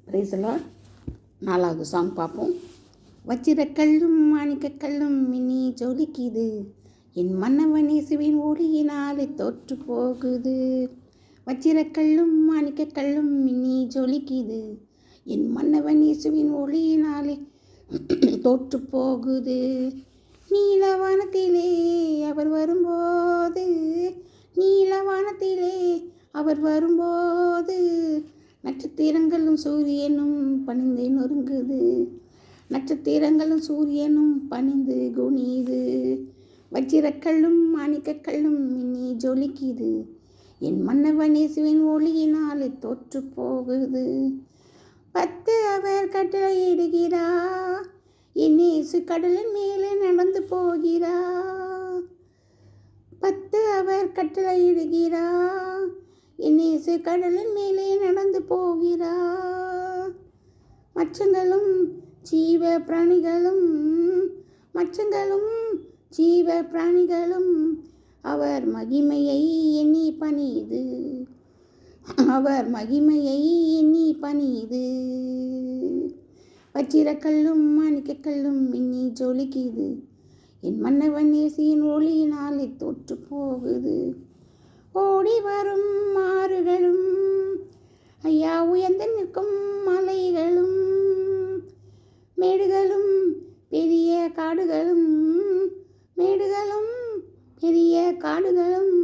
Price நாலாவது song பார்ப்போம். வச்சிரக்கல்லும் மாணிக்கக்கல்லும் மின்னி ஜொலிக்குது, என் மன்னவன் இயேசுவின் ஒளியினாலே தோற்று போகுது. வச்சிரக்கல்லும் மாணிக்கக்கல்லும் மின்னி ஜொலிக்குது, என் மன்னவன் இயேசுவின் ஒளியினாலே தோற்று போகுது. நீலவானத்திலே அவர் வரும்போது, நீலவானத்திலே அவர் வரும்போது, நட்சத்திரங்களும் சூரியனும் பணிந்து நொறுங்குது, நட்சத்திரங்களும் சூரியனும் பணிந்து குனியுது. வச்சிரக்கல்லும் மாணிக்கக்கல்லும் மின்னி ஜொலிக்குது, என் மன்னவன் இயேசுவின் ஒளியினாலே தோற்று போகுது. 10 அவர் கட்டளையிடுகிறார், என் இயேசு கடலின் மேலே நடந்து போகிறார். 10 அவர் கட்டளையிடுகிறார், என் இயேசு கடலின் மேலே நடந்து போகிறார். மச்சங்களும் ஜீவ பிராணிகளும், மச்சங்களும் ஜீவ பிராணிகளும் அவர் மகிமையை எண்ணி பணியுது, அவர் மகிமையை எண்ணி பணியுது. வச்சிரக்கல்லும் மாணிக்கக்கல்லும் மின்னி ஜொலிக்குது, என் மன்னவன் இயேசுவின் ஒளியினாலே தோற்று போகுது. ஓடி வரும் ஆறுகளும், ஐயா உயர்ந்து நிற்கும் மலைகளும், மேடுகளும் பெரிய காடுகளும், மேடுகளும் பெரிய காடுகளும்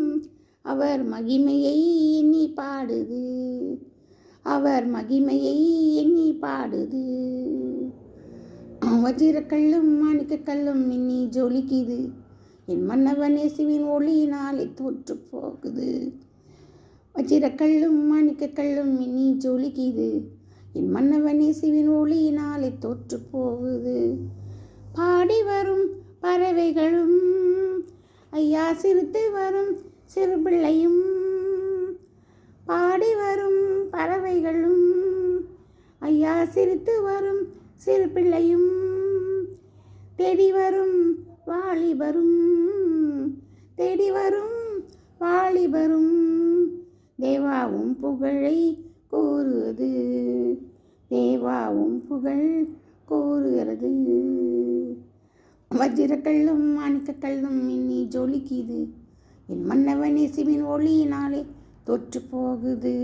அவர் மகிமையை எண்ணி பாடுது, அவர் மகிமையை எண்ணி பாடுது. வச்சிரக்கல்லும் மாணிக்கக்கல்லும் மின்னி ஜொலிக்குது, என் மன்னவன் இயேசுவின் ஒளியினாலே தோற்று போகுது. வச்சிரக்கல்லும் மாணிக்கக்கல்லும் மின்னி ஜொலிக்குது, என் மன்னவன் இயேசுவின் ஒளியினாலே தோற்று போகுது. பாடி வரும் பறவைகளும், ஐயா சிரித்து வரும் சிறு பிள்ளையும், பாடி வரும் பறவைகளும், ஐயா சிரித்து வரும் சிறு பிள்ளையும், தேடி வரும் வாலிபரும், தேடி வரும் வாலிபரும், தேவாவும் புகழை கூறுவது, தேவாவும் புகழ் கூறுகிறது. வச்சிரக்கல்லும் மாணிக்கக்கல்லும் மின்னி ஜொலிக்குது, என் மன்னவன் இயேசுவின் ஒளியினாலே தோற்று போகுது.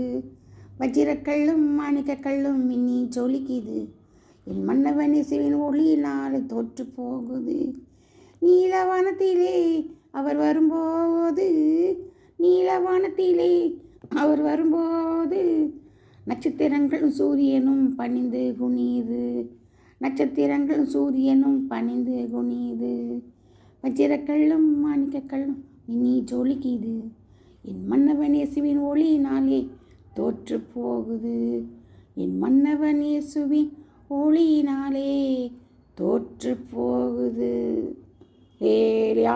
வச்சிரக்கல்லும் மாணிக்கக்கல்லும் மின்னி ஜொலிக்குது, என் மன்னவன் இயேசுவின் ஒளியினாலே தோற்று போகுது. நீலவானத்திலே அவர் வரும்போது, நீலவானத்திலே அவர் வரும்போது, நட்சத்திரங்களும் சூரியனும் பணிந்து குனியுது, நட்சத்திரங்களும் சூரியனும் பணிந்து குனியுது. வச்சிரக்கல்லும் மாணிக்கக்கல்லும் மின்னி ஜொலிக்குது, என் மன்னவன் இயேசுவின் ஒளியினாலே தோற்று போகுது, என் மன்னவன் இயேசுவின் ஒளியினாலே தோற்று போகுது. ஹல்லேலூயா.